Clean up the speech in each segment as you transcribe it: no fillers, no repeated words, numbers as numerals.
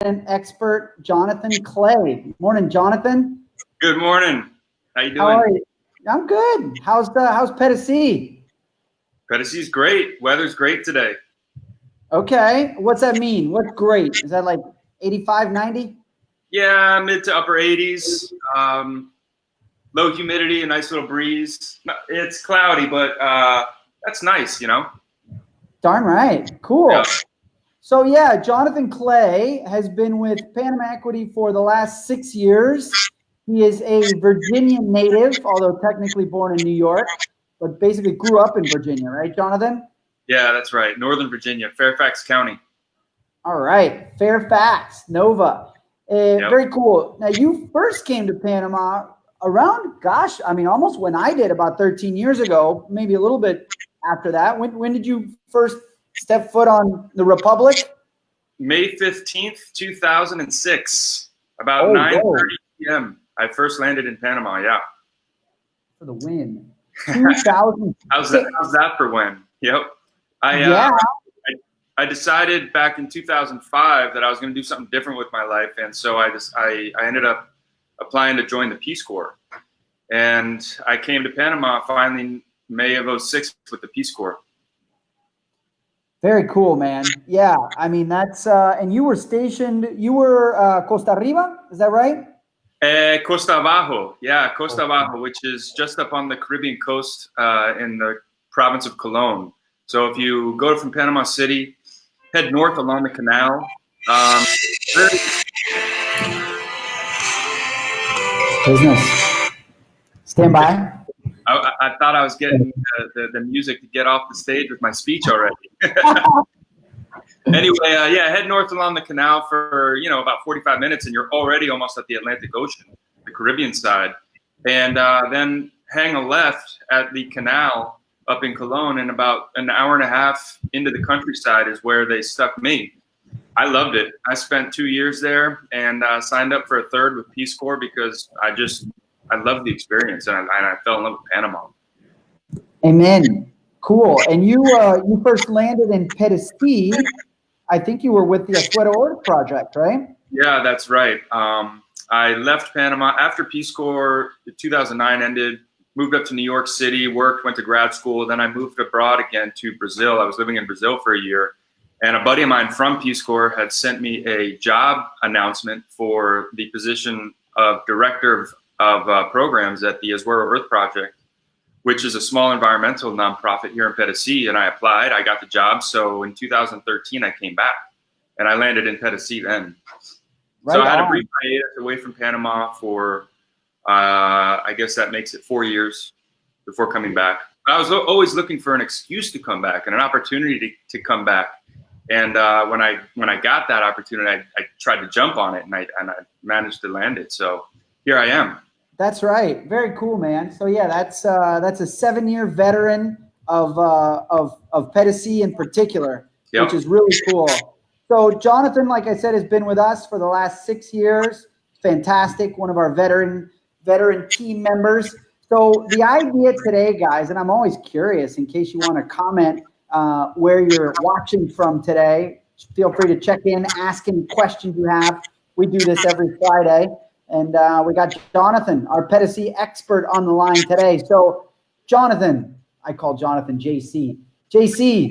resident expert, Jonathan Clay. Morning, Jonathan. Good morning. How you doing? How are you? I'm good. How's Pedasi? Pedasi's great. Weather's great today. Okay. What's that mean? What's great? Is that like 85, 90? Yeah, mid to upper 80s. Low humidity, a nice little breeze. It's cloudy, but that's nice, you know? Darn right. Cool. Yeah. So yeah, Jonathan Clay has been with Panama Equity for the last 6 years. He is a Virginian native, although technically born in New York, but basically grew up in Virginia, right, Jonathan? Yeah, that's right. Northern Virginia, Fairfax County. All right, Fairfax, Nova. Yep. Very cool. Now, you first came to Panama around, gosh, I mean, almost when I did, about 13 years ago, maybe a little bit after that. When did you first step foot on the Republic? May 15th, 2006, about 9:30 p.m. I first landed in Panama, yeah. For the win. 2000. How's that for when? Yep. I decided back in 2005 that I was going to do something different with my life, and so I ended up applying to join the Peace Corps. And I came to Panama finally May of 06 with the Peace Corps. Very cool, man. Yeah, I mean, that's, and you were stationed, you were Costa Arriba, is that right? Costa Abajo, yeah, Costa Abajo, which is just up on the Caribbean coast in the province of Colón. So if you go from Panama City, head north along the canal. Business. Stand by. I thought I was getting the music to get off the stage with my speech already. Anyway, yeah, head north along the canal for, about 45 minutes and you're already almost at the Atlantic Ocean, the Caribbean side. And then hang a left at the canal up in Colón, and about an hour and a half into the countryside is where they stuck me. I loved it. I spent 2 years there and signed up for a third with Peace Corps because I loved the experience and I fell in love with Panama. Amen. Cool. And you first landed in Pedasi. I think you were with the Azuero project, right? Yeah, that's right. I left Panama after Peace Corps. 2009 ended. Moved up to New York City. Went to grad school. Then I moved abroad again to Brazil. I was living in Brazil for a year. And a buddy of mine from Peace Corps had sent me a job announcement for the position of director of programs at the Azuero Earth Project, which is a small environmental nonprofit here in Pedasi. And I applied, I got the job. So in 2013, I came back and I landed in Pedasi then. Right. So I had a brief hiatus away from Panama for, I guess that makes it 4 years before coming back. I was always looking for an excuse to come back and an opportunity to come back. And when I got that opportunity, I tried to jump on it and I managed to land it. So here I am. That's right. Very cool, man. So yeah, that's a 7-year veteran of Pedasi in particular, yep. Which is really cool. So Jonathan, like I said, has been with us for the last 6 years. Fantastic. One of our veteran team members. So the idea today, guys, and I'm always curious in case you want to comment where you're watching from today, feel free to check in, ask any questions you have. We do this every Friday. And we got Jonathan, our Pedasi expert, on the line today. So, Jonathan, I call Jonathan JC. JC,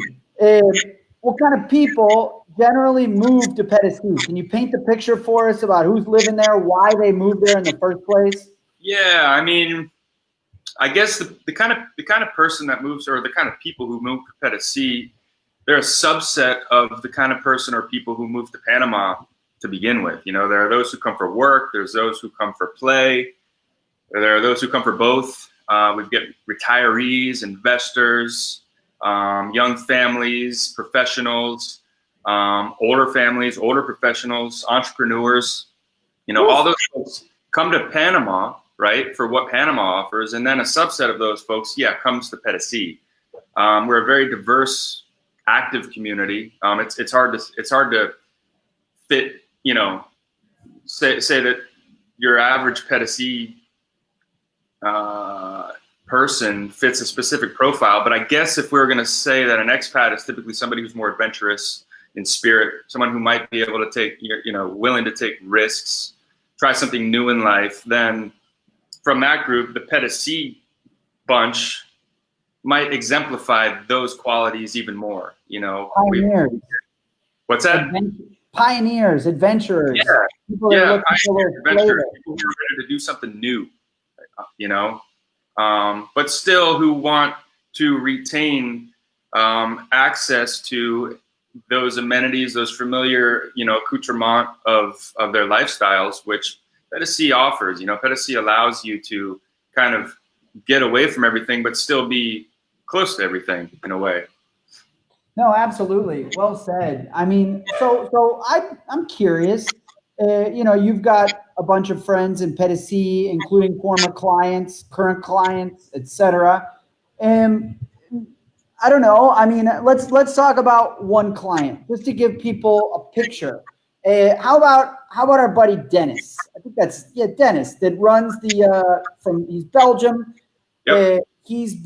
what kind of people generally move to Pedasi? Can you paint the picture for us about who's living there, why they moved there in the first place? Yeah, I mean, I guess the kind of person that moves, or the kind of people who move to Pedasi, they're a subset of the kind of person or people who move to Panama to begin with. There are those who come for work, there's those who come for play, there are those who come for both. We've got retirees, investors, young families, professionals, older families, older professionals, entrepreneurs. All those folks come to Panama, right, for what Panama offers, and then a subset of those folks, comes to Pedasi. We're a very diverse, active community. It's hard to fit. Say that your average Pedasi person fits a specific profile, but I guess if we were going to say that an expat is typically somebody who's more adventurous, in spirit, someone who might be able to take, willing to take risks, try something new in life, then from that group, the Pedasi bunch might exemplify those qualities even more. Pioneers. What's that? Pioneers, adventurers. Yeah, people that are looking for their flavor. People who are ready to do something new, but still who want to retain access to those amenities, those familiar, accoutrement of their lifestyles, which Pedasi offers. Pedasi allows you to kind of get away from everything, but still be close to everything in a way. No, absolutely. Well said. I mean, so I'm curious. You've got a bunch of friends in Pedasi, including former clients, current clients, etc. And I don't know. I mean, let's talk about one client just to give people a picture. How about our buddy Dennis? I think that's Dennis that runs he's Belgium. Yep. He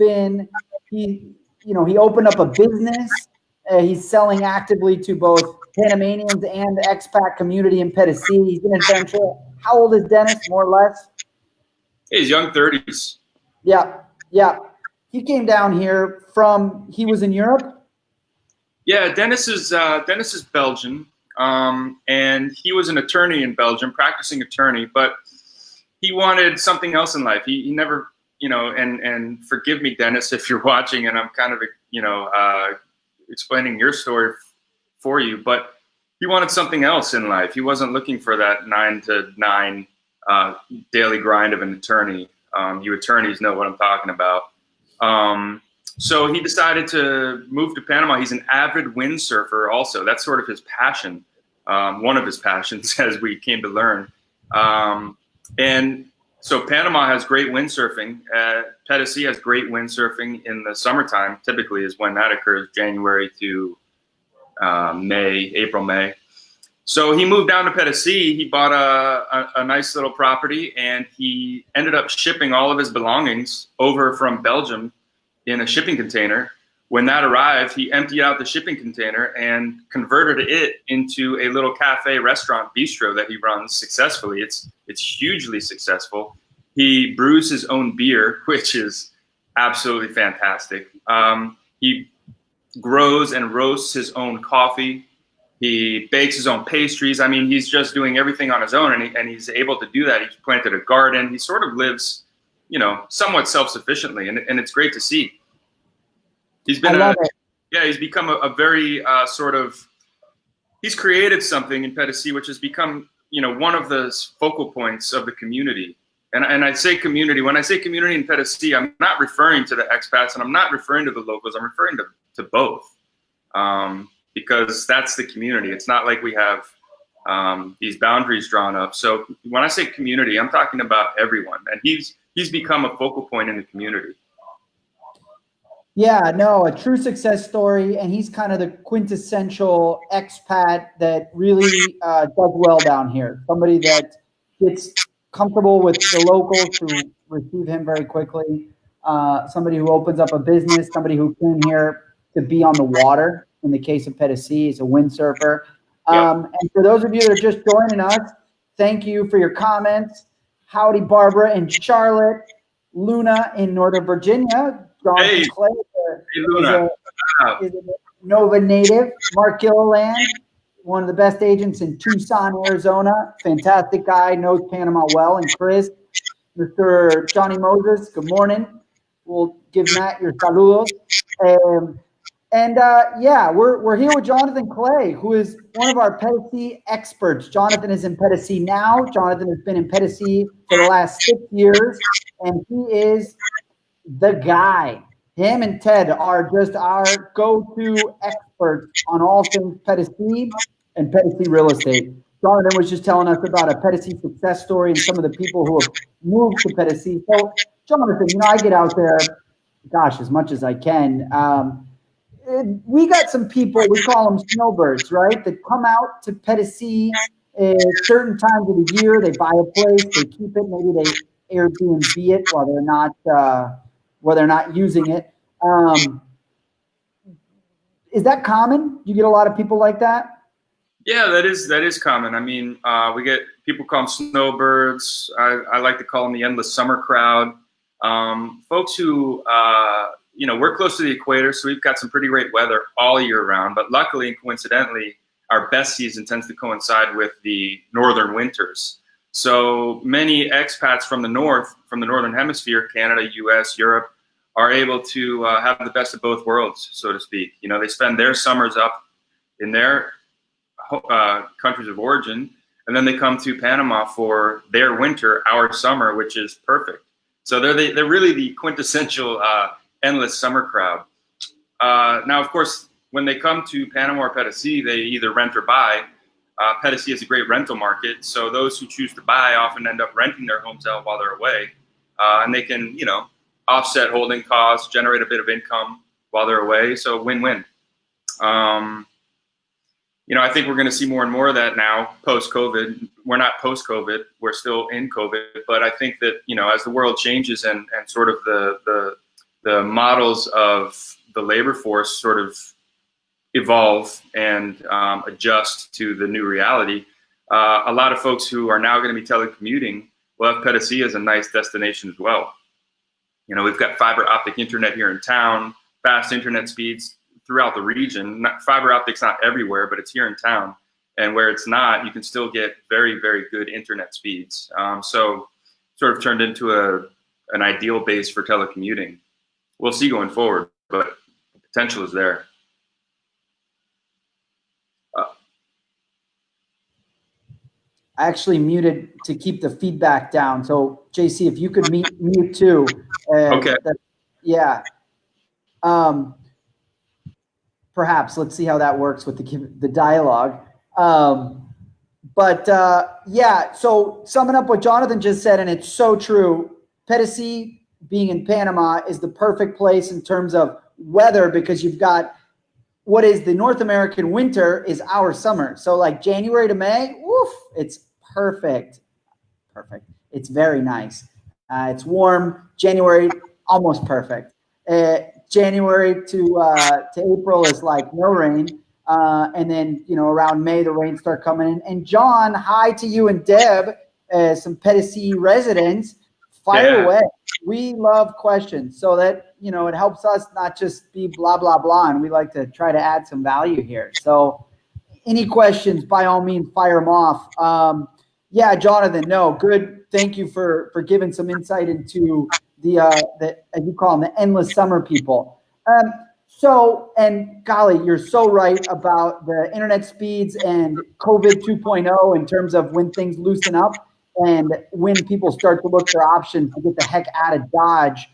opened up a business. He's selling actively to both Panamanians and the expat community in Pedasi. He's an adventurer. How old is Dennis, more or less? He's young 30s. Yeah. He came down here he was in Europe? Yeah, Dennis is Belgian. And he was an attorney in Belgium, practicing attorney, but he wanted something else in life. He never, and forgive me, Dennis, if you're watching and I'm kind of, explaining your story for you, but he wanted something else in life. He wasn't looking for that 9 to 9 daily grind of an attorney. You attorneys know what I'm talking about. So he decided to move to Panama. He's an avid windsurfer also. That's sort of his passion, one of his passions, as we came to learn. And so Panama has great windsurfing. Pedasi has great windsurfing in the summertime, typically is when that occurs, January to April, May. So he moved down to Pedasi. He bought a nice little property, and he ended up shipping all of his belongings over from Belgium in a shipping container. When that arrived, he emptied out the shipping container and converted it into a little cafe, restaurant, bistro that he runs successfully. It's hugely successful. He brews his own beer, which is absolutely fantastic. He grows and roasts his own coffee. He bakes his own pastries. I mean, he's just doing everything on his own, and he's able to do that. He's planted a garden. He sort of lives, somewhat self-sufficiently, and it's great to see. He's been he's become a very he's created something in Pedasi which has become, one of the focal points of the community. And I say community. When I say community in Pedasi, I'm not referring to the expats and I'm not referring to the locals. I'm referring to both, because that's the community. It's not like we have these boundaries drawn up. So when I say community, I'm talking about everyone. And he's become a focal point in the community. Yeah, no, a true success story, and he's kind of the quintessential expat that really does well down here. Somebody that gets comfortable with the locals who receive him very quickly. Somebody who opens up a business. Somebody who came here to be on the water. In the case of Pedasi, he's a windsurfer. And for those of you that are just joining us, thank you for your comments. Howdy, Barbara in Charlotte, Luna in Northern Virginia. Jonathan Clay is a Nova native. Mark Gilliland, one of the best agents in Tucson, Arizona. Fantastic guy, knows Panama well. And Chris, Mr. Johnny Moses, good morning. We'll give Matt your saludos. We're here with Jonathan Clay, who is one of our Pedasi experts. Jonathan is in Pedasi now. Jonathan has been in Pedasi for the last 6 years, and he is the guy. Him and Ted are just our go-to experts on all things Pedasi and Pedasi real estate. Jonathan was just telling us about a Pedasi success story and some of the people who have moved to Pedasi. So, Jonathan, I get out there, as much as I can. We got some people, we call them snowbirds, right, that come out to Pedasi at certain times of the year. They buy a place, they keep it, maybe they Airbnb it while they're not using it. Is that common? You get a lot of people like that? Yeah, that is common. I mean, we get people call them snowbirds. I like to call them the endless summer crowd. Folks who, we're close to the equator, so we've got some pretty great weather all year round. But luckily and coincidentally, our best season tends to coincide with the northern winters. So many expats from the northern hemisphere, Canada, US, Europe, are able to have the best of both worlds, so to speak. They spend their summers up in their countries of origin, and then they come to Panama for their winter, our summer, which is perfect. So they're really the quintessential endless summer crowd. Now, of course, when they come to Panama or Pedasi, they either rent or buy. Pedasi is a great rental market, so those who choose to buy often end up renting their homes out while they're away, and they can, offset holding costs, generate a bit of income while they're away. So win-win. I think we're going to see more and more of that now post-COVID. We're not post-COVID, we're still in COVID, but I think that, as the world changes and sort of the models of the labor force sort of evolve and adjust to the new reality, a lot of folks who are now going to be telecommuting will have Pedasi as a nice destination as well. We've got fiber optic internet here in town, fast internet speeds throughout the region. Fiber optics not everywhere, but it's here in town. And where it's not, you can still get very, very good internet speeds. So sort of turned into an ideal base for telecommuting. We'll see going forward, but the potential is there. I actually muted to keep the feedback down. So JC, if you could mute too. Okay. Yeah. Perhaps let's see how that works with the dialogue. Yeah, so summing up what Jonathan just said, and it's so true, Pedasi being in Panama is the perfect place in terms of weather, because you've got what is the North American winter is our summer. So like January to May, woof, it's perfect. Perfect. It's very nice. It's warm. January, almost perfect. January to April is like no rain. And then, around May, the rain start coming in. And John, hi to you and Deb, some Pedasi residents. Fire away. We love questions so that, it helps us not just be blah, blah, blah. And we like to try to add some value here. So any questions, by all means, fire them off. Yeah, Jonathan, no, good. Thank you for giving some insight into the as you call them, the endless summer people. And golly, you're so right about the internet speeds and COVID 2.0 in terms of when things loosen up and when people start to look for options to get the heck out of Dodge.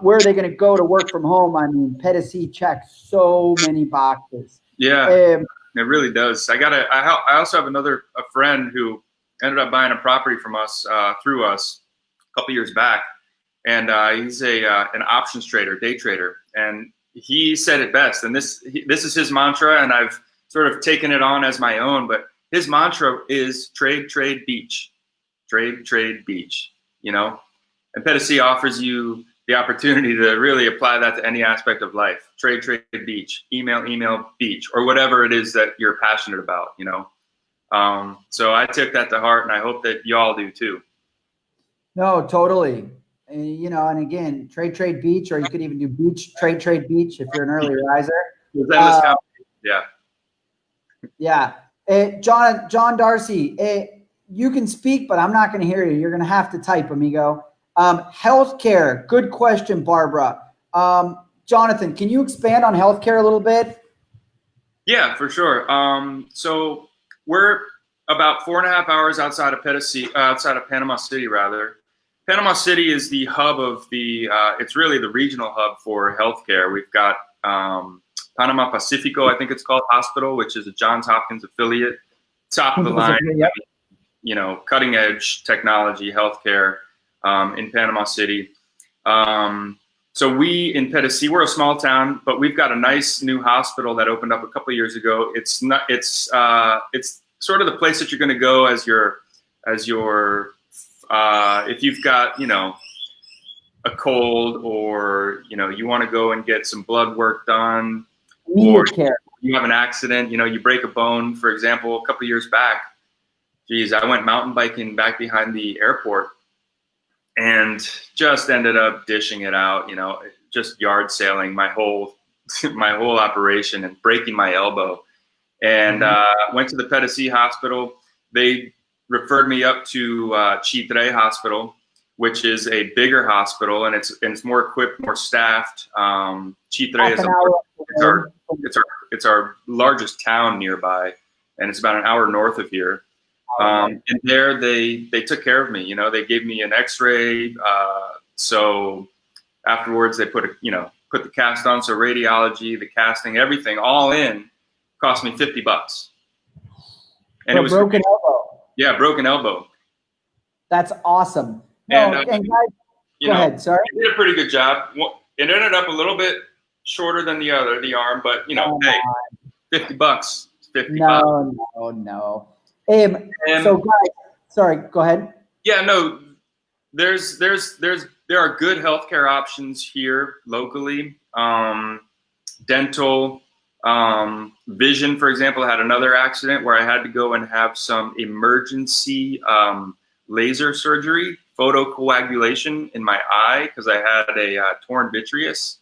Where are they going to go to work from home? I mean, Pedasi checks so many boxes. Yeah, it really does. I also have a friend who ended up buying a property from us, through us a couple years back. And he's an options trader, day trader. And he said it best. And this is his mantra, and I've sort of taken it on as my own. But his mantra is trade, trade, beach. Trade, trade, beach, And Pedasi offers you the opportunity to really apply that to any aspect of life. Trade, trade, beach. Email, beach. Or whatever it is that you're passionate about, So I took that to heart, and I hope that y'all do too. No, totally. And again, trade, beach, or you could even do beach, trade, beach if you're an early riser. Yeah. John Darcy, you can speak, but I'm not going to hear you. You're going to have to type, amigo. Healthcare. Good question, Barbara. Jonathan, can you expand on healthcare a little bit? Yeah, for sure. So we're about 4.5 hours outside of Panama City, rather. Panama City is the hub of it's really the regional hub for healthcare. We've got Panama Pacifico, I think it's called, hospital, which is a Johns Hopkins affiliate, top of the line, cutting edge technology, healthcare in Panama City. So we in Pedasi, we're a small town, but we've got a nice new hospital that opened up a couple of years ago. It's sort of the place that you're going to go as your if you've got, a cold, or, you want to go and get some blood work done. or Immediate care. you have an accident, you break a bone. For example, a couple of years back, I went mountain biking back behind the airport and just ended up dishing it out, just yard sailing my whole operation and breaking my elbow. And went to the Pedasi hospital. They referred me up to Chitre Hospital, which is a bigger hospital, and it's more equipped, more staffed. Chitre is it's our largest town nearby, and it's about an hour north of here. And there they took care of me. They gave me an X-ray. So afterwards, they put the cast on. So radiology, the casting, everything, all in, cost me $50. And For it was broken elbow. Yeah, broken elbow. That's awesome. And, guys, go ahead. Sorry. It did a pretty good job. It ended up a little bit shorter than the arm, but hey, $50. $50. No. So guys, sorry, go ahead. Yeah, no, there are good healthcare options here locally. Dental, vision, for example. I had another accident where I had to go and have some emergency laser surgery, photocoagulation in my eye because I had a torn vitreous,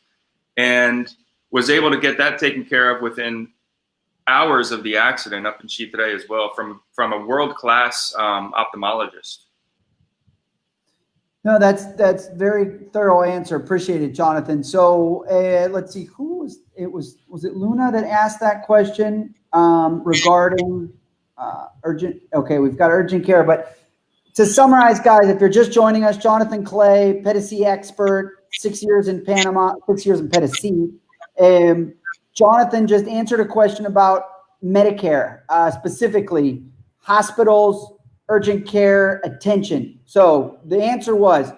and was able to get that taken care of within hours of the accident up in Chitre as well from a world-class ophthalmologist. No, that's very thorough answer. Appreciate it, Jonathan. So let's see, was it Luna that asked that question regarding urgent? Okay, we've got urgent care, but to summarize, guys, if you're just joining us, Jonathan Clay, Pedasi expert, 6 years in Panama, 6 years in Pedasi. Jonathan just answered a question about Medicare, specifically hospitals, urgent care, attention. So the answer was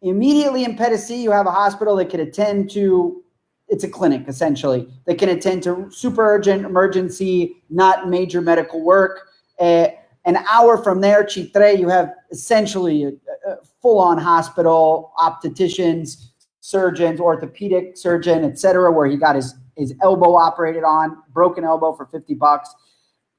immediately in Pedasi, you have a hospital that can attend to, it's a clinic essentially. They can attend to super urgent, emergency, not major medical work. An hour from there, Chitre, you have essentially a full-on hospital, opticians, surgeons, orthopedic surgeon, etc., where he got his elbow operated on, broken elbow for $50.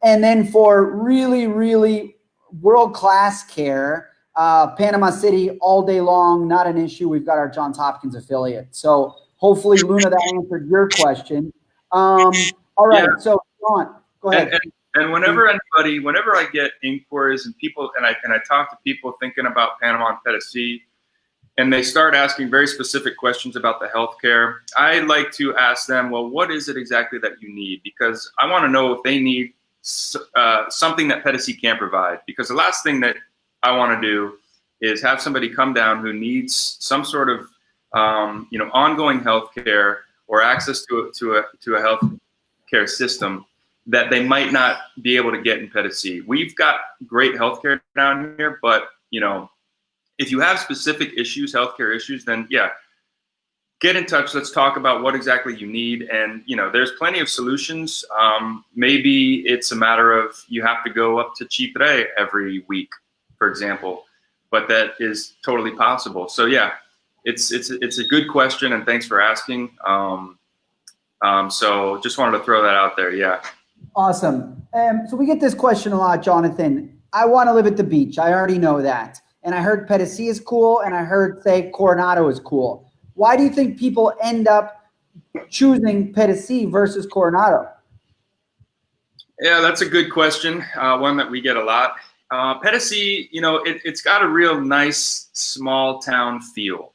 And then for really, really world-class care, Panama City all day long, not an issue. We've got our Johns Hopkins affiliate. So hopefully, Luna, that answered your question. All right, yeah. So John, go ahead. And whenever I get inquiries and people, and I talk to people thinking about Panama and Pedasi, and they start asking very specific questions about the healthcare, I like to ask them, well, what is it exactly that you need? Because I want to know if they need something that Pedasi can't provide. Because the last thing that I want to do is have somebody come down who needs some sort of ongoing healthcare or access to a health care system that they might not be able to get in Pedasi. We've got great healthcare down here, but if you have specific issues, healthcare issues, then yeah, get in touch. Let's talk about what exactly you need. And there's plenty of solutions. Maybe it's a matter of you have to go up to Chitre every week, for example, but that is totally possible. So yeah, it's a good question, and thanks for asking. So just wanted to throw that out there. Yeah. Awesome. So we get this question a lot, Jonathan. I want to live at the beach. I already know that. And I heard Pedasi is cool, and I heard, say, Coronado is cool. Why do you think people end up choosing Pedasi versus Coronado? Yeah, that's a good question. One that we get a lot. Pedasi, it's got a real nice small town feel.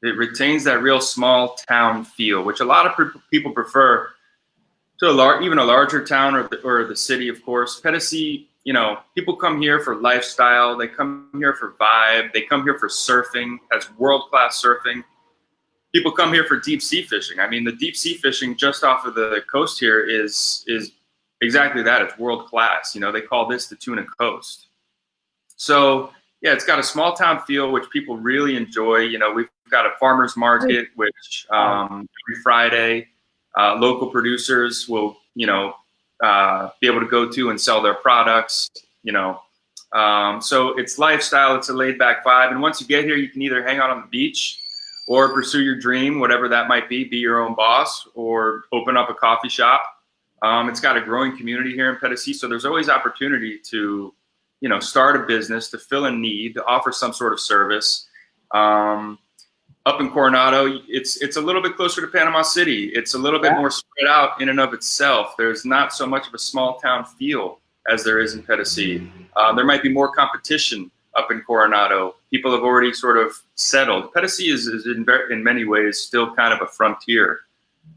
It retains that real small town feel, which a lot of people prefer to even a larger town or the city, of course. Pedasi, people come here for lifestyle. They come here for vibe. They come here for surfing. That's world-class surfing. People come here for deep sea fishing. I mean, the deep sea fishing just off of the coast here is exactly that. It's world-class. They call this the tuna coast. So yeah, it's got a small town feel, which people really enjoy. We've got a farmer's market, which every Friday, local producers will, be able to go to and sell their products, so it's lifestyle, it's a laid back vibe. And once you get here, you can either hang out on the beach or pursue your dream, whatever that might be your own boss, or open up a coffee shop. It's got a growing community here in Pedasi, so there's always opportunity to, start a business, to fill a need, to offer some sort of service. Up in Coronado, it's a little bit closer to Panama City. It's a little bit more spread out in and of itself. There's not so much of a small town feel as there is in Pedasi. There might be more competition up in Coronado. People have already sort of settled. Pedasi is in many ways still kind of a frontier.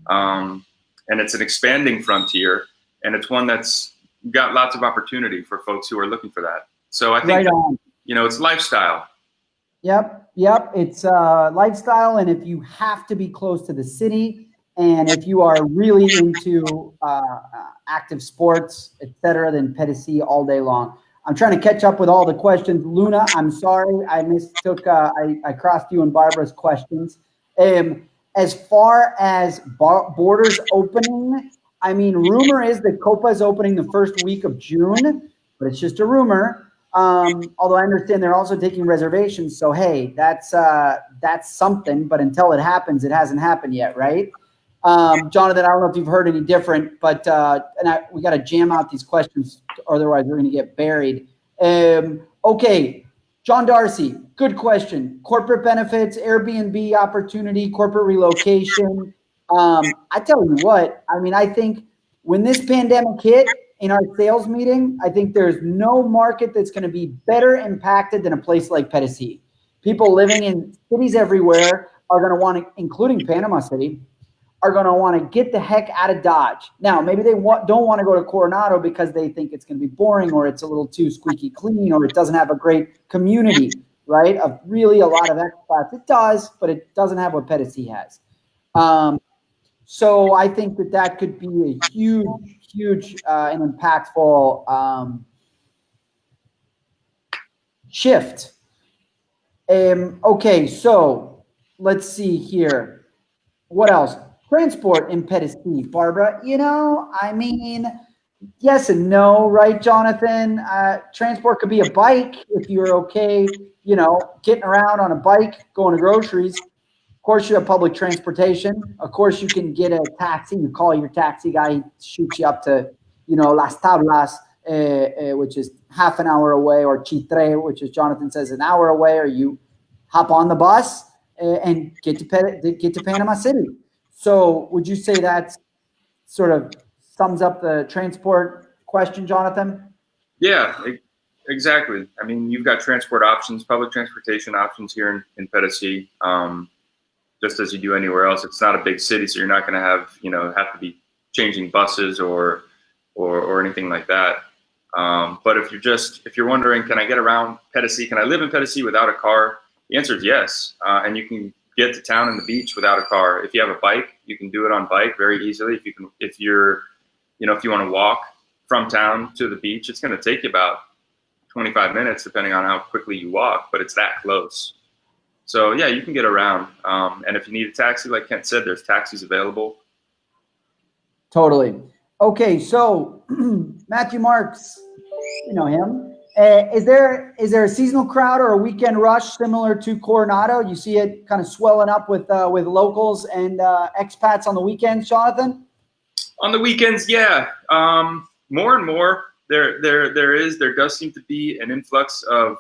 And it's an expanding frontier, and it's one that's got lots of opportunity for folks who are looking for that. So I think, it's lifestyle. Yep. It's lifestyle, and if you have to be close to the city, and if you are really into active sports, etc., then Pedasi all day long. I'm trying to catch up with all the questions. Luna, I'm sorry, I mistook. I crossed you and Barbara's questions. As far as borders opening, I mean, rumor is that Copa is opening the first week of June, but it's just a rumor. Although I understand they're also taking reservations. So, hey, that's something, but until it happens, it hasn't happened yet, right? Jonathan, I don't know if you've heard any different, but we got to jam out these questions, otherwise we're going to get buried. Okay, John Darcy, good question. Corporate benefits, Airbnb opportunity, corporate relocation. I tell you what, I mean, I think when this pandemic hit, in our sales meeting, I think there's no market that's going to be better impacted than a place like Pedasi. People living in cities everywhere are going to want to, including Panama City, are going to want to get the heck out of Dodge. Now, maybe they don't want to go to Coronado because they think it's going to be boring, or it's a little too squeaky clean, or it doesn't have a great community, right? Of really a lot of expats. It does, but it doesn't have what Pedasi has. So I think that could be a huge and impactful shift. Okay, so let's see here. What else? Transport in Pedasi, Barbara. I mean, yes and no, right, Jonathan? Transport could be a bike if you're okay, getting around on a bike, going to groceries. Of course, you have public transportation. Of course, you can get a taxi. You call your taxi guy, he shoots you up to, Las Tablas, which is half an hour away, or Chitre, which is Jonathan says an hour away, or you hop on the bus and get to Panama City. So would you say that sort of sums up the transport question, Jonathan? Yeah, exactly. I mean, you've got transport options, public transportation options here in Pedasi. Just as you do anywhere else. It's not a big city, so you're not going to have to be changing buses or anything like that. But if you're wondering, can I get around Pedasi? Can I live in Pedasi without a car? The answer is yes. And you can get to town and the beach without a car. If you have a bike, you can do it on bike very easily. If you want to walk from town to the beach, it's going to take you about 25 minutes, depending on how quickly you walk, but it's that close. So yeah, you can get around. And if you need a taxi, like Kent said, there's taxis available. Totally. Okay, so Matthew Marks, you know him. Is there a seasonal crowd or a weekend rush similar to Coronado? You see it kind of swelling up with locals and expats on the weekends, Jonathan? On the weekends, yeah. More and more. There does seem to be an influx of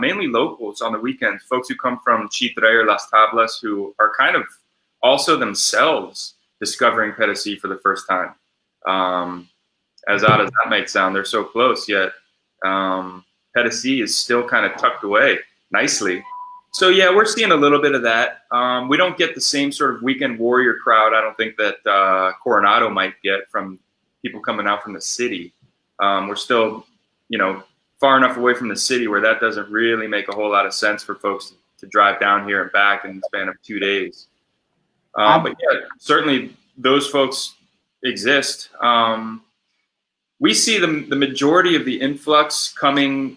mainly locals on the weekends, folks who come from Chitre or Las Tablas, who are kind of also themselves discovering Pedasi for the first time. As odd as that might sound, they're so close, yet Pedasi is still kind of tucked away nicely. So yeah, we're seeing a little bit of that. We don't get the same sort of weekend warrior crowd, I don't think, that Coronado might get from people coming out from the city. We're still, far enough away from the city where that doesn't really make a whole lot of sense for folks to drive down here and back in the span of 2 days. But yeah, certainly those folks exist. We see the majority of the influx coming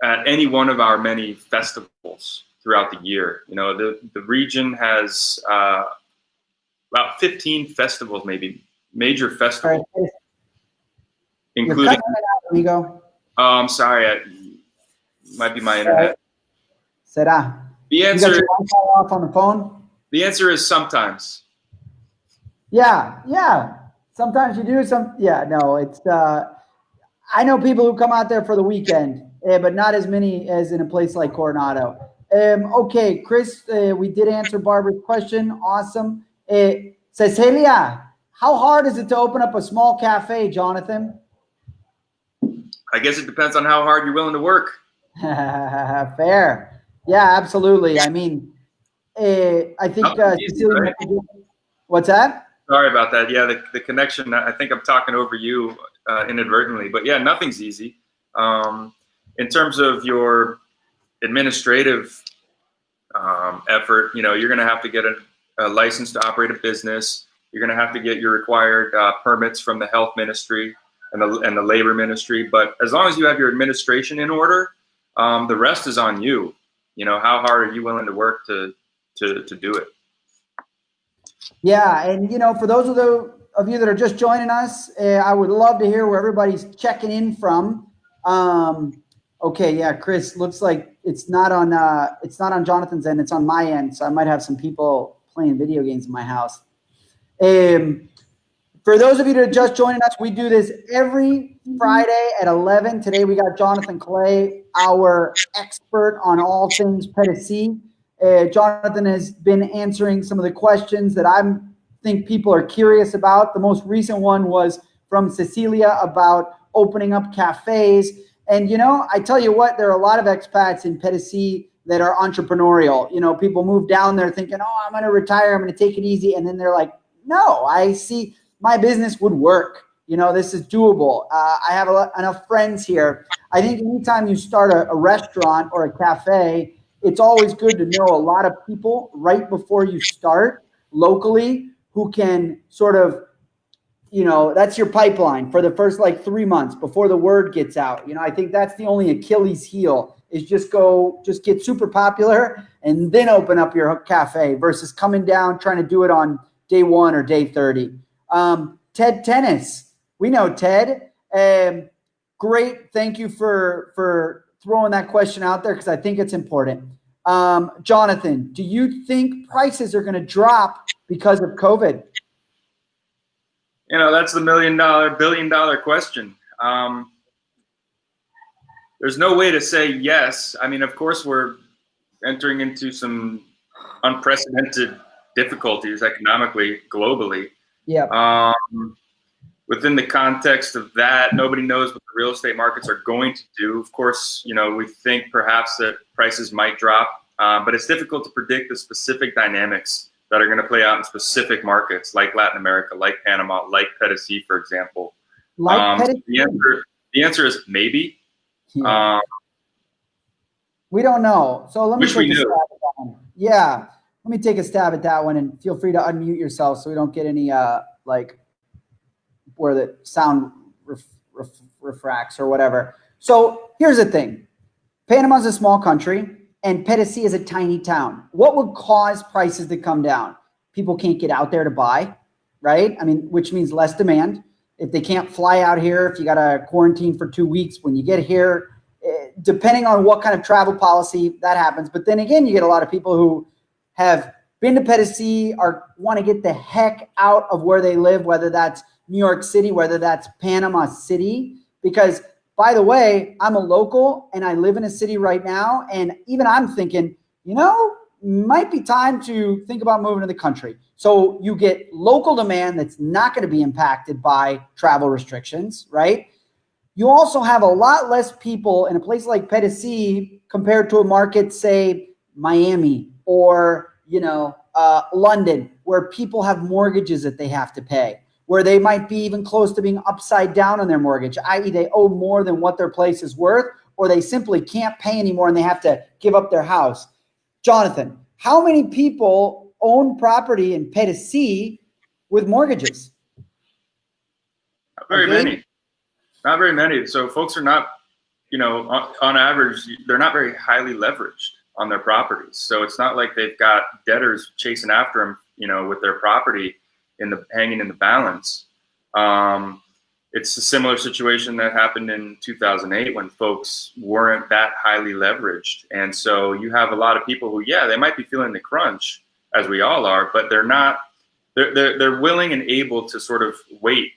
at any one of our many festivals throughout the year. The region has about 15 festivals, maybe major festivals. Right. Including, amigo. I'm sorry, might be my internet. Será? The answer. You got your Wi-Fi off on the phone? The answer is sometimes. Yeah. Sometimes you do no, it's, I know people who come out there for the weekend, but not as many as in a place like Coronado. Okay, Chris, we did answer Barbara's question. Awesome. Cecilia, how hard is it to open up a small cafe, Jonathan? I guess it depends on how hard you're willing to work. Fair. Yeah, absolutely. I mean, I think Cecilia, right? What's that? Sorry about that. Yeah, the connection, I think I'm talking over you inadvertently, but yeah, nothing's easy. In terms of your administrative effort, you're going to have to get a license to operate a business. You're going to have to get your required permits from the health ministry and the labor ministry. But as long as you have your administration in order, the rest is on you. How hard are you willing to work to do it? Yeah, and for those of you that are just joining us, I would love to hear where everybody's checking in from. Okay, yeah, Chris, looks like it's not on Jonathan's end, it's on my end, so I might have some people playing video games in my house. For those of you that are just joining us, we do this every Friday at 11. Today we got Jonathan Clay, our expert on all things Pedasi. Jonathan has been answering some of the questions that I think people are curious about. The most recent one was from Cecilia about opening up cafes. And, I tell you what, there are a lot of expats in Pedasi that are entrepreneurial. People move down there thinking, oh, I'm going to retire, I'm going to take it easy. And then they're like, no, I see my business would work. This is doable. I have enough friends here. I think anytime you start a restaurant or a cafe, it's always good to know a lot of people right before you start locally who can sort of, that's your pipeline for the first 3 months before the word gets out. I think that's the only Achilles heel is just get super popular and then open up your cafe versus coming down, trying to do it on day 1 or day 30. Ted Tennis, we know Ted. Great. Thank you for throwing that question out there because I think it's important. Jonathan, do you think prices are going to drop because of COVID? That's the billion-dollar question. There's no way to say yes. I mean, of course, we're entering into some unprecedented difficulties economically, globally. Yeah. Within the context of that, nobody knows what the real estate markets are going to do. Of course, we think perhaps that prices might drop, but it's difficult to predict the specific dynamics that are going to play out in specific markets like Latin America, like Panama, like Pedasi, for example. The answer is maybe. Yeah. We don't know. So let me take a stab at that one. Yeah. Let me take a stab at that one and feel free to unmute yourself so we don't get any where the sound refracts or whatever. So here's the thing. Panama's a small country and Pedasi is a tiny town. What would cause prices to come down? People can't get out there to buy, right? I mean, which means less demand. If they can't fly out here, if you got to quarantine for 2 weeks when you get here, depending on what kind of travel policy that happens. But then again, you get a lot of people who have been to Pedasi or want to get the heck out of where they live, whether that's New York City, whether that's Panama City, because by the way, I'm a local and I live in a city right now. And even I'm thinking, might be time to think about moving to the country. So you get local demand that's not going to be impacted by travel restrictions, right? You also have a lot less people in a place like Pedasi compared to a market, say Miami or, London, where people have mortgages that they have to pay, where they might be even close to being upside down on their mortgage, i.e. they owe more than what their place is worth, or they simply can't pay anymore and they have to give up their house. Jonathan, how many people own property in Pedasi with mortgages? Not very many. Not very many. So folks are not, on average, they're not very highly leveraged on their properties. So it's not like they've got debtors chasing after them, with their property hanging in the balance. It's a similar situation that happened in 2008 when folks weren't that highly leveraged. And so you have a lot of people who, they might be feeling the crunch, as we all are, but they're not. They're willing and able to sort of wait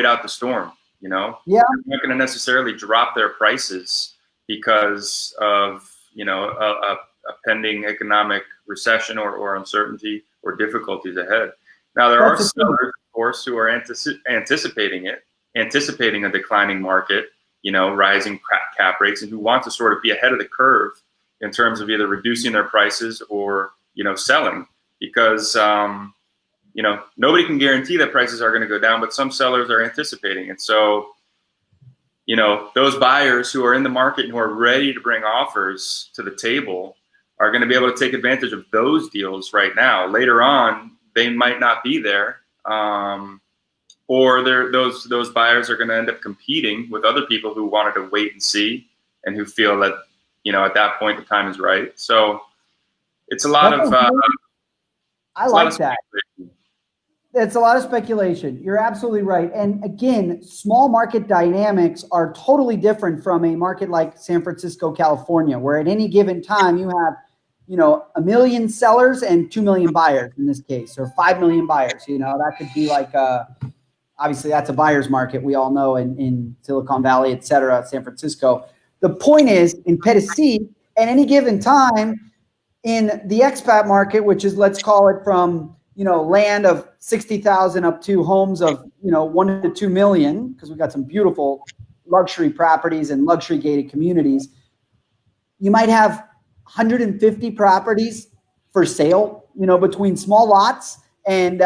out the storm. You know, yeah, they're not going to necessarily drop their prices because of a pending economic recession or uncertainty or difficulties ahead. Now there are sellers, of course, who are anticipating a declining market, rising cap rates, and who want to sort of be ahead of the curve in terms of either reducing their prices or selling, because nobody can guarantee that prices are going to go down, but some sellers are anticipating. And so, those buyers who are in the market and who are ready to bring offers to the table are going to be able to take advantage of those deals right now. Later on, they might not be there, or those buyers are going to end up competing with other people who wanted to wait and see, and who feel that at that point the time is right. So it's a lot of I like that. It's a lot of speculation. You're absolutely right. And again, small market dynamics are totally different from a market like San Francisco, California, where at any given time you have, 1 million sellers and 2 million buyers in this case, or 5 million buyers. That could be like, obviously that's a buyer's market. We all know in Silicon Valley, et cetera, San Francisco. The point is, in Pedasi, at any given time in the expat market, which is, let's call it from, land of 60,000 up to homes of, 1 to 2 million, because we've got some beautiful luxury properties and luxury gated communities. You might have 150 properties for sale, between small lots and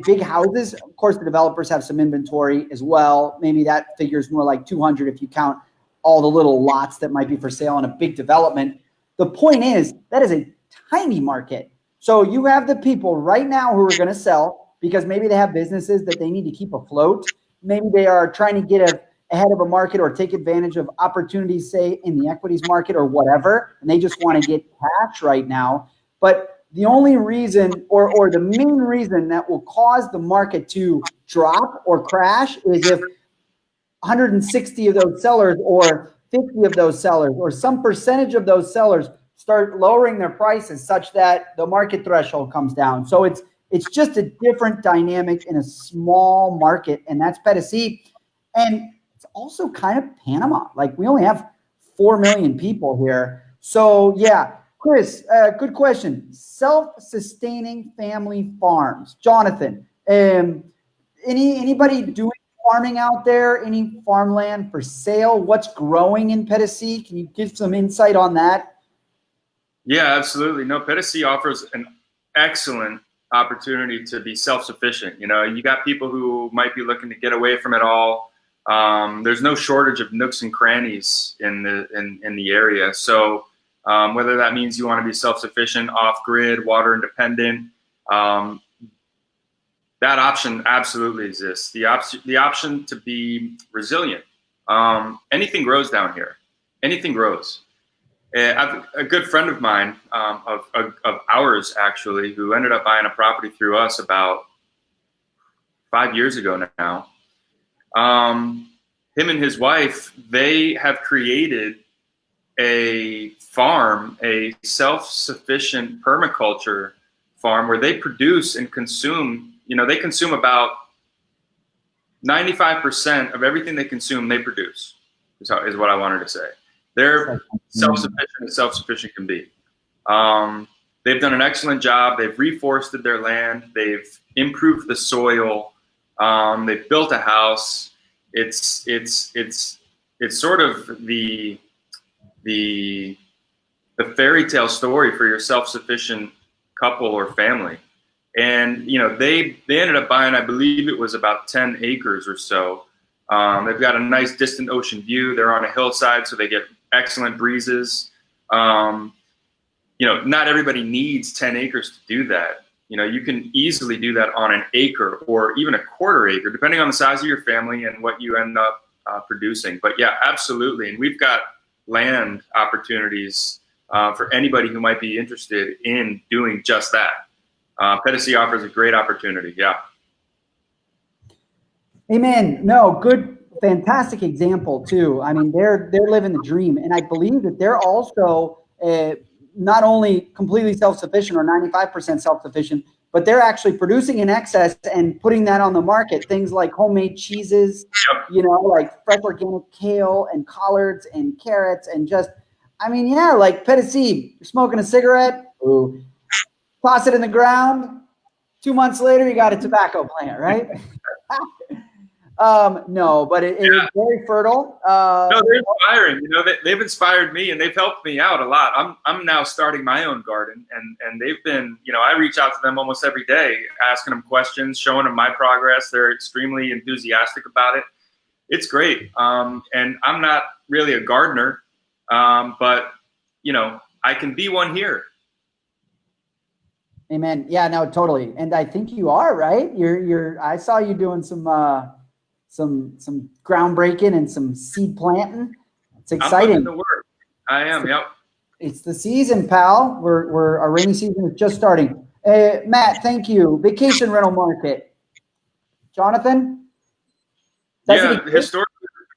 big houses. Of course, the developers have some inventory as well. Maybe that figure is more like 200 if you count all the little lots that might be for sale in a big development. The point is, that is a tiny market. So you have the people right now who are going to sell because maybe they have businesses that they need to keep afloat. Maybe they are trying to get ahead of a market or take advantage of opportunities, say, in the equities market or whatever, and they just want to get cash right now. But the only reason or the main reason that will cause the market to drop or crash is if 160 of those sellers or 50 of those sellers or some percentage of those sellers start lowering their prices such that the market threshold comes down. So it's just a different dynamic in a small market, and that's Pedasi. And it's also kind of Panama. Like, we only have 4 million people here. So yeah, Chris, good question. Self-sustaining family farms. Jonathan, anybody doing farming out there? Any farmland for sale? What's growing in Pedasi? Can you give some insight on that? Yeah, absolutely. No, Pedasi offers an excellent opportunity to be self-sufficient. You got people who might be looking to get away from it all. There's no shortage of nooks and crannies in the area. So whether that means you want to be self-sufficient, off-grid, water independent, that option absolutely exists. The option to be resilient. Anything grows down here. Anything grows. A good friend of mine, of ours actually, who ended up buying a property through us about 5 years ago now. Him and his wife, they have created a farm, a self-sufficient permaculture farm where they produce and consume. They consume about 95% of everything they consume. They produce is what I wanted to say. They're self-sufficient as self-sufficient can be. They've done an excellent job. They've reforested their land. They've improved the soil. They've built a house. It's sort of the fairy tale story for your self-sufficient couple or family. And they ended up buying, I believe it was about 10 acres or so. They've got a nice distant ocean view. They're on a hillside, so they get excellent breezes. Not everybody needs 10 acres to do that. You can easily do that on an acre or even a quarter acre, depending on the size of your family and what you end up producing. But yeah, absolutely. And we've got land opportunities for anybody who might be interested in doing just that. Pedasi offers a great opportunity. Yeah. Amen. No, good, fantastic example too. I mean, they're living the dream, and I believe that they're also not only completely self-sufficient or 95% self-sufficient, but they're actually producing in excess and putting that on the market. Things like homemade cheeses, you know, like fresh organic kale and collards and carrots and just, I mean, yeah, like Pedasi, you're smoking a cigarette, ooh, toss it in the ground. 2 months later, you got a tobacco plant, right? No, but it is very fertile. No, they're inspiring. You know, they've inspired me and they've helped me out a lot. I'm now starting my own garden, and they've been, you know, I reach out to them almost every day, asking them questions, showing them my progress. They're extremely enthusiastic about it. It's great. And I'm not really a gardener, but you know, I can be one here. Amen. Yeah, no, totally. And I think you are, right? I saw you doing some groundbreaking and some seed planting. It's exciting. I'm putting the work. I am. Yep. It's the season, pal. Our rainy season is just starting. Matt, thank you. Vacation rental market. Jonathan? Yeah, historically,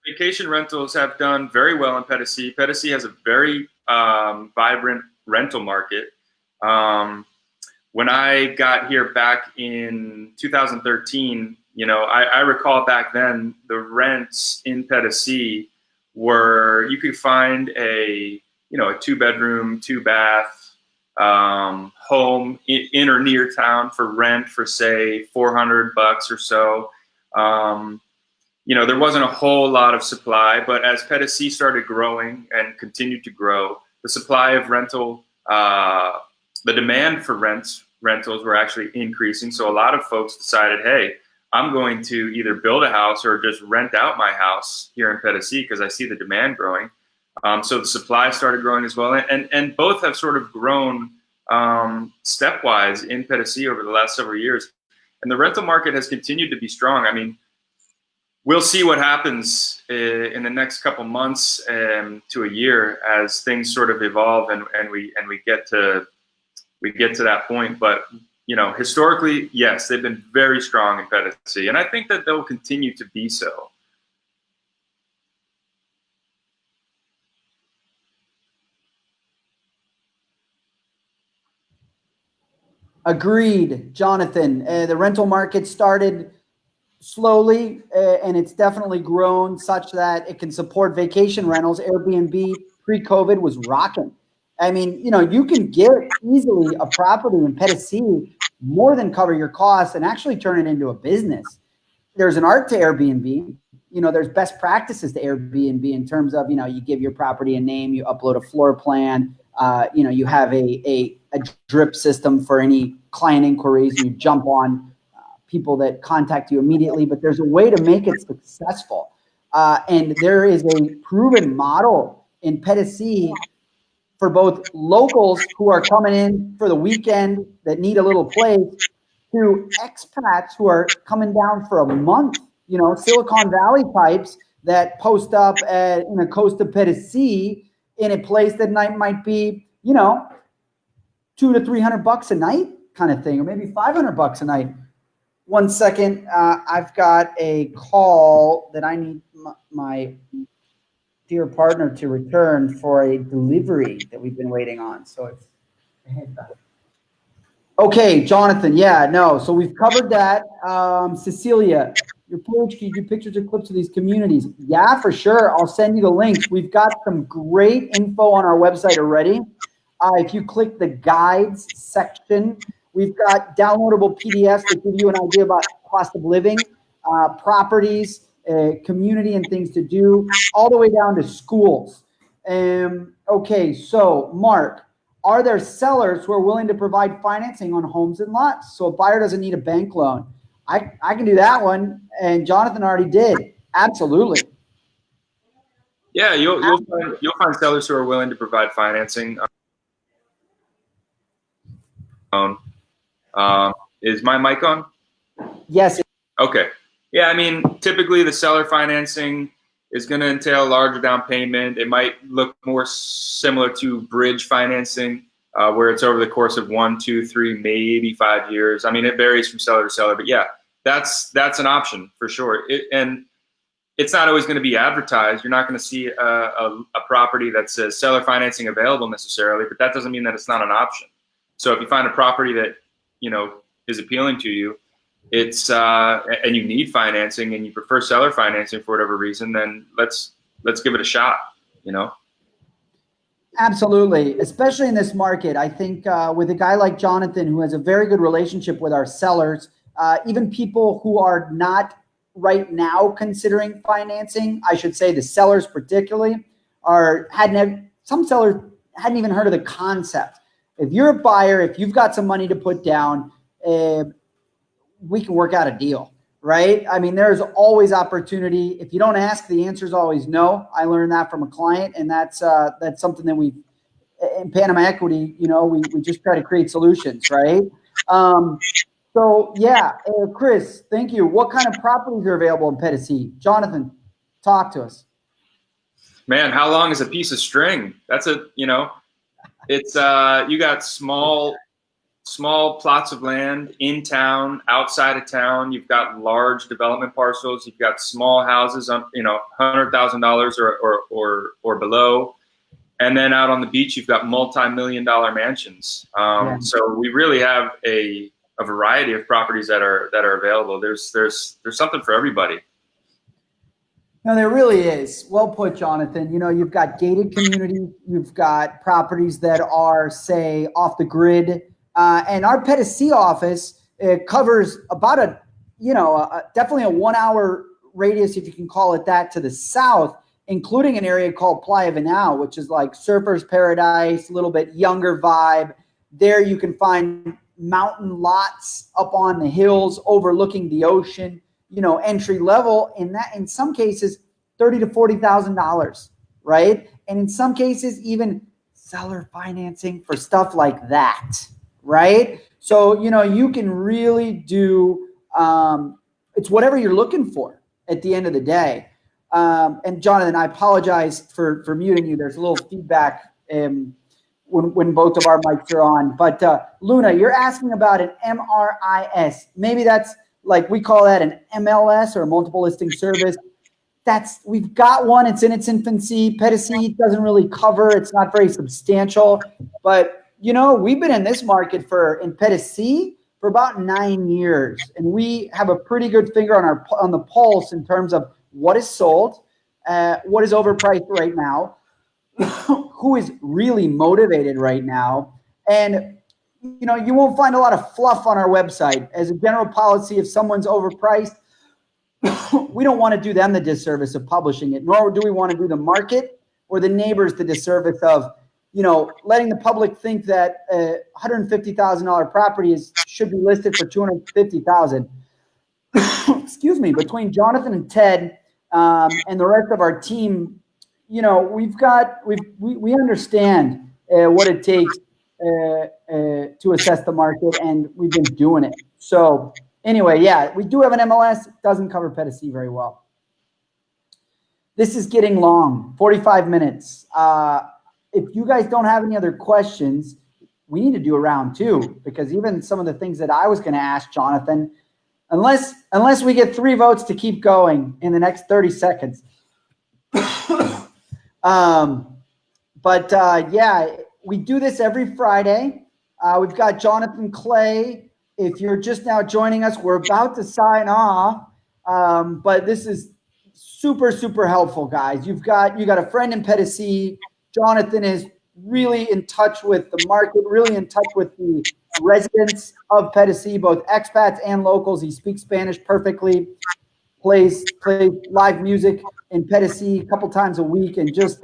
vacation rentals have done very well in Pedasi. Pedasi has a very vibrant rental market. When I got here back in 2013, you know, I recall back then the rents in Pedasi were, you could find a 2-bedroom, 2-bath home in or near town for rent for say $400 or so. You know, there wasn't a whole lot of supply, but as Pedasi started growing and continued to grow, the supply of rental, the demand for rentals were actually increasing. So a lot of folks decided, hey, I'm going to either build a house or just rent out my house here in Pedasi because I see the demand growing. So the supply started growing as well. And both have sort of grown stepwise in Pedasi over the last several years. And the rental market has continued to be strong. I mean, we'll see what happens in the next couple months to a year as things sort of evolve and we get to that point. But you know, historically, yes, they've been very strong in Pedasi, and I think that they'll continue to be so. Agreed, Jonathan. The rental market started slowly, and it's definitely grown such that it can support vacation rentals. Airbnb pre-COVID was rocking. I mean, you know, you can get easily a property in Pedasi, more than cover your costs, and actually turn it into a business. There's an art to Airbnb. You know, there's best practices to Airbnb in terms of, you know, you give your property a name, you upload a floor plan, you know, you have a drip system for any client inquiries, you jump on people that contact you immediately, but there's a way to make it successful. And there is a proven model in Pedasi for both locals who are coming in for the weekend that need a little place to expats who are coming down for a month, you know, Silicon Valley types that post up in the coast of Pedasi in a place that might be, you know, $200 to $300 a night kind of thing, or maybe $500 a night. 1 second, I've got a call that I need my dear partner to return for a delivery that we've been waiting on. So it's okay, Jonathan. Yeah, no. So we've covered that. Cecilia, your page, can you do pictures or clips of these communities? Yeah, for sure. I'll send you the links. We've got some great info on our website already. If you click the guides section, we've got downloadable PDFs that give you an idea about cost of living, properties, community and things to do, all the way down to schools. Okay, so Mark, are there sellers who are willing to provide financing on homes and lots so a buyer doesn't need a bank loan? I can do that one, and Jonathan already did. Absolutely. Yeah, you'll find sellers who are willing to provide financing. Is my mic on? Yes. Okay. Yeah, I mean, typically the seller financing is going to entail a larger down payment. It might look more similar to bridge financing, where it's over the course of 1, 2, 3, maybe 5 years. I mean, it varies from seller to seller, but yeah, that's an option for sure. And it's not always going to be advertised. You're not going to see a property that says seller financing available necessarily, but that doesn't mean that it's not an option. So if you find a property that, you know, is appealing to you, it's and you need financing and you prefer seller financing for whatever reason, then let's give it a shot, you know? Absolutely. Especially in this market. I think with a guy like Jonathan, who has a very good relationship with our sellers, even people who are not right now considering financing, I should say the sellers particularly, some sellers hadn't even heard of the concept. If you're a buyer, if you've got some money to put down, we can work out a deal, right? I mean, there's always opportunity. If you don't ask, the answer is always no. I learned that from a client, and that's something that we, in Panama Equity, you know, we just try to create solutions, right? So yeah, Chris, thank you. What kind of properties are available in Pedasi? Jonathan, talk to us. Man, how long is a piece of string? That's you know, it's you got small plots of land in town, outside of town. You've got large development parcels. You've got small houses on, you know, $100,000 or below. And then out on the beach, you've got multi-million-dollar mansions. So we really have a variety of properties that are available. There's something for everybody. No, there really is. Well put, Jonathan. You know, you've got gated communities. You've got properties that are, say, off the grid. And our Pedasi office covers about definitely a 1 hour radius, if you can call it that, to the south, including an area called Playa Venal, which is like surfer's paradise, a little bit younger vibe. There you can find mountain lots up on the hills overlooking the ocean, you know, entry level, in some cases $30,000 to $40,000, right? And in some cases even seller financing for stuff like that, right? So, you know, you can really do it's whatever you're looking for at the end of the day. And Jonathan, I apologize for muting you. There's a little feedback when both of our mics are on. But Luna, you're asking about an MRIS. Maybe that's like, we call that an MLS, or a multiple listing service. We've got one. It's in its infancy. Pedasi doesn't really cover. It's not very substantial. But, you know, we've been in this market in Pedasi for about 9 years. And we have a pretty good finger on the pulse in terms of what is sold, what is overpriced right now, who is really motivated right now. And, you know, you won't find a lot of fluff on our website. As a general policy, if someone's overpriced, we don't want to do them the disservice of publishing it, nor do we want to do the market or the neighbors the disservice of, you know, letting the public think that a $150,000 property should be listed for $250,000. Excuse me. Between Jonathan and Ted and the rest of our team, you know, we understand what it takes to assess the market, and we've been doing it. So anyway, yeah, we do have an MLS. It doesn't cover Pedasi very well. This is getting long, 45 minutes. If you guys don't have any other questions, we need to do a round two, because even some of the things that I was going to ask Jonathan, unless we get 3 votes to keep going in the next 30 seconds. Yeah, we do this every Friday. We've got Jonathan Clay. If you're just now joining us, we're about to sign off. But this is super, super helpful, guys. You got a friend in Pedasi. Jonathan is really in touch with the market, really in touch with the residents of Pedasi, both expats and locals. He speaks Spanish perfectly, plays live music in Pedasi a couple times a week, and just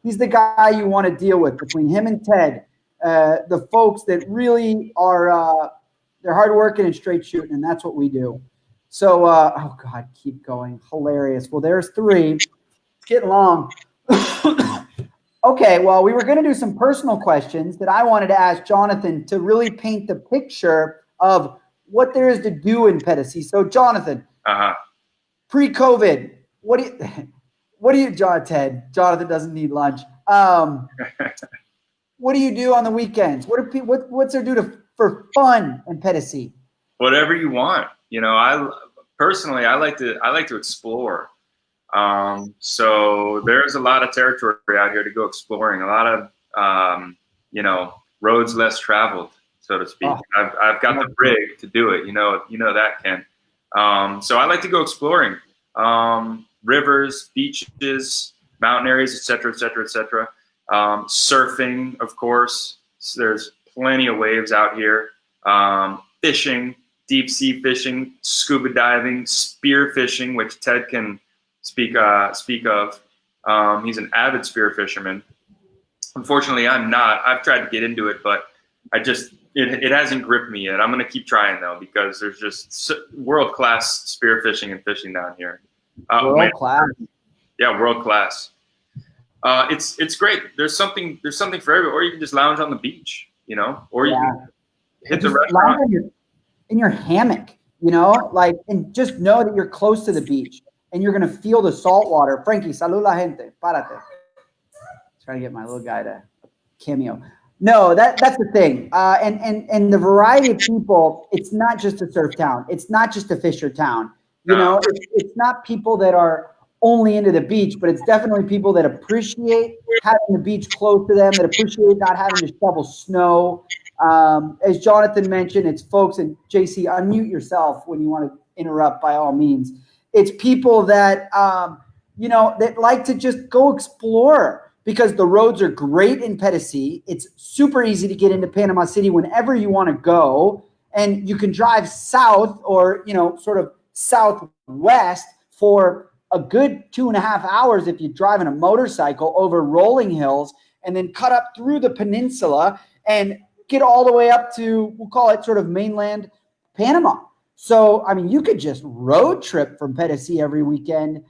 he's the guy you want to deal with. Between him and Ted, the folks that really are they're hardworking and straight shooting, and that's what we do. So, oh God, keep going. Hilarious. Well, there's 3. It's getting long. Okay, well, we were going to do some personal questions that I wanted to ask Jonathan to really paint the picture of what there is to do in Pedasi. So, Jonathan, pre-COVID, what do you, Jonathan doesn't need lunch. What do you do on the weekends? What's there do for fun in Pedasi? Whatever you want. You know, I personally like to explore. So there's a lot of territory out here to go exploring, a lot of, roads less traveled, so to speak. Oh, I've got the rig to do it. You know that, Ken. So I like to go exploring, rivers, beaches, mountain areas, et cetera, et cetera, et cetera. Surfing, of course. So there's plenty of waves out here. Fishing, deep sea fishing, scuba diving, spear fishing, which Ted can speak of. He's an avid spear fisherman. Unfortunately, I'm not. I've tried to get into it, but it hasn't gripped me yet. I'm going to keep trying though, because there's just world-class spear fishing and fishing down here. World-class. Yeah, world-class. It's great. There's something for everyone. Or you can just lounge on the beach, or you can hit the restaurant. In your hammock, and just know that you're close to the beach and you're going to feel the salt water. Frankie, salud la gente. Párate. Trying to get my little guy to cameo. No, that's the thing. And the variety of people, it's not just a surf town. It's not just a fisher town. It's not people that are only into the beach, but it's definitely people that appreciate having the beach close to them, that appreciate not having to shovel snow. As Jonathan mentioned, it's folks, and JC, unmute yourself when you want to interrupt by all means. It's people that, that like to just go explore, because the roads are great in Pedasi. It's super easy to get into Panama City whenever you want to go. And you can drive south or, sort of southwest for a good 2.5 hours if you're driving a motorcycle over rolling hills, and then cut up through the peninsula and get all the way up to, we'll call it sort of mainland Panama. So, you could just road trip from Pedasi every weekend.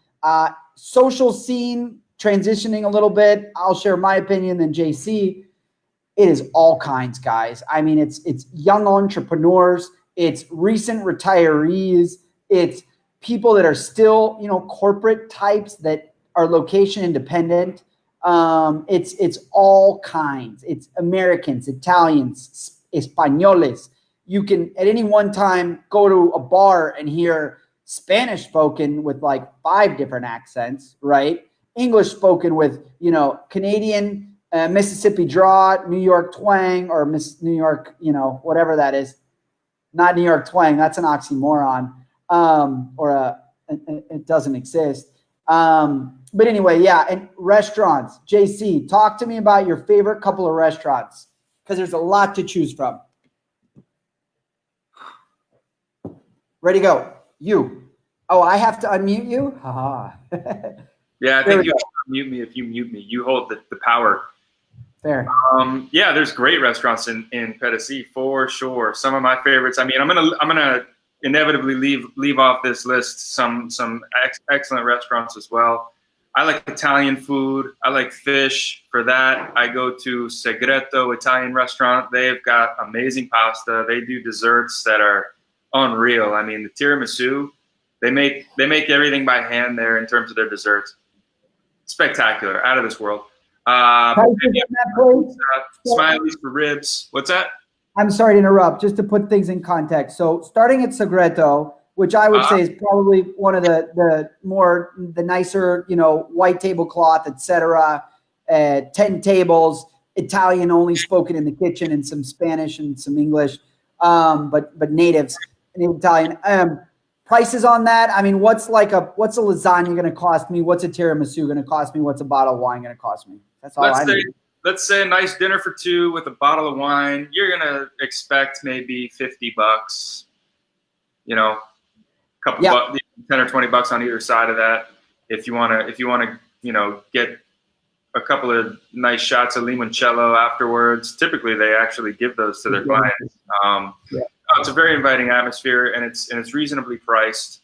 Social scene, transitioning a little bit, I'll share my opinion, then JC. It is all kinds, guys. It's young entrepreneurs, it's recent retirees, it's people that are still, corporate types that are location independent. It's all kinds. It's Americans, Italians, Españoles. You can at any one time go to a bar and hear Spanish spoken with like 5 different accents, right? English spoken with, Canadian, Mississippi draw, New York twang, or New York, whatever that is. Not New York twang. That's an oxymoron, it doesn't exist. But anyway, yeah. And restaurants, JC, talk to me about your favorite couple of restaurants, because there's a lot to choose from. Ready, go. You. Oh, I have to unmute you? Haha. Yeah, I think you mute me if you mute me. You hold the power. Fair. Yeah, there's great restaurants in Pedasi for sure. Some of my favorites. I'm gonna inevitably leave off this list some excellent restaurants as well. I like Italian food. I like fish. For that, I go to Segreto Italian restaurant. They've got amazing pasta. They do desserts that are unreal. The tiramisu, they make everything by hand there in terms of their desserts. Spectacular, out of this world. Smileys for ribs. What's that? I'm sorry to interrupt, just to put things in context. So starting at Segreto, which I would say is probably one of the nicer, white tablecloth, etc. 10 tables, Italian only spoken in the kitchen, and some Spanish and some English, but natives in Italian. Prices on that? What's a lasagna going to cost me? What's a tiramisu going to cost me? What's a bottle of wine going to cost me? That's all Let's say a nice dinner for 2 with a bottle of wine. You're going to expect maybe $50. Couple bucks, 10 or 20 bucks on either side of that. If you want to, get a couple of nice shots of limoncello afterwards. Typically, they actually give those to their clients. It's a very inviting atmosphere, and it's reasonably priced.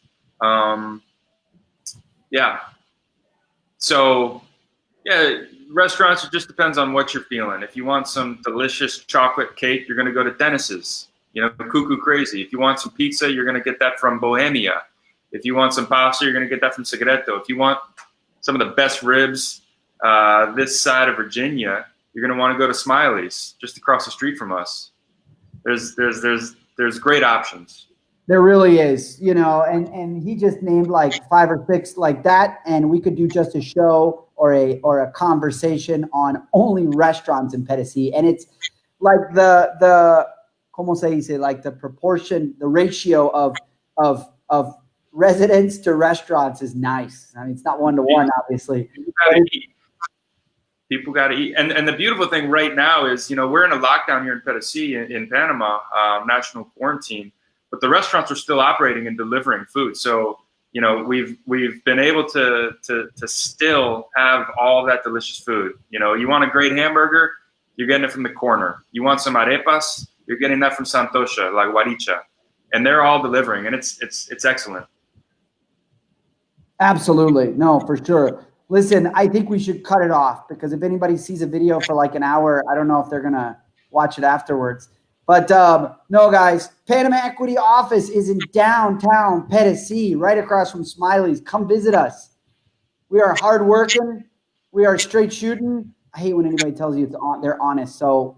So, restaurants, it just depends on what you're feeling. If you want some delicious chocolate cake, you're going to go to Dennis's. Cuckoo Crazy. If you want some pizza, you're going to get that from Bohemia. If you want some pasta, you're going to get that from Segreto. If you want some of the best ribs this side of Virginia, you're going to want to go to Smiley's, just across the street from us. There's great options. There really is, you know, and he just named like 5 or 6 like that, and we could do just a show or a conversation on only restaurants in Pedasi, and it's like the como se dice, like the proportion, the ratio of residents to restaurants is nice. I mean, it's not 1-to-1, obviously. People got to eat. And the beautiful thing right now is, you know, we're in a lockdown here in Pedasi in Panama, national quarantine, but the restaurants are still operating and delivering food. So, you know, we've been able to still have all that delicious food. You know, you want a great hamburger, you're getting it from the corner. You want some arepas, you're getting that from Santos, like Guaricha. And they're all delivering, and it's excellent. Absolutely. No, for sure. Listen, I think we should cut it off, because if anybody sees a video for like an hour, I don't know if they're going to watch it afterwards. But no, guys, Panama Equity office is in downtown Pedasi, right across from Smiley's. Come visit us. We are hardworking. We are straight shooting. I hate when anybody tells you they're honest. So,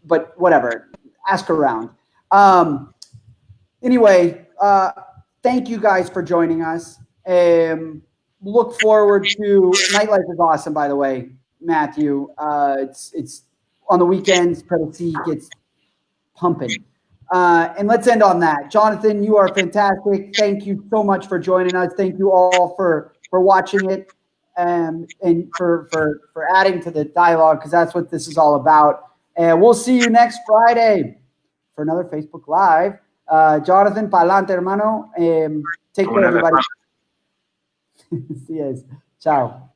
but whatever. Ask around. Anyway, thank you guys for joining us. Look forward to nightlife is awesome, by the way, Matthew. It's on the weekends. Pedasi gets pumping. And let's end on that. Jonathan, you are fantastic. Thank you so much for joining us. Thank you all for watching it, and for adding to the dialogue, because that's what this is all about. And we'll see you next Friday for another Facebook Live. Jonathan, pa'lante, hermano. Take care, everybody. See you. Ciao.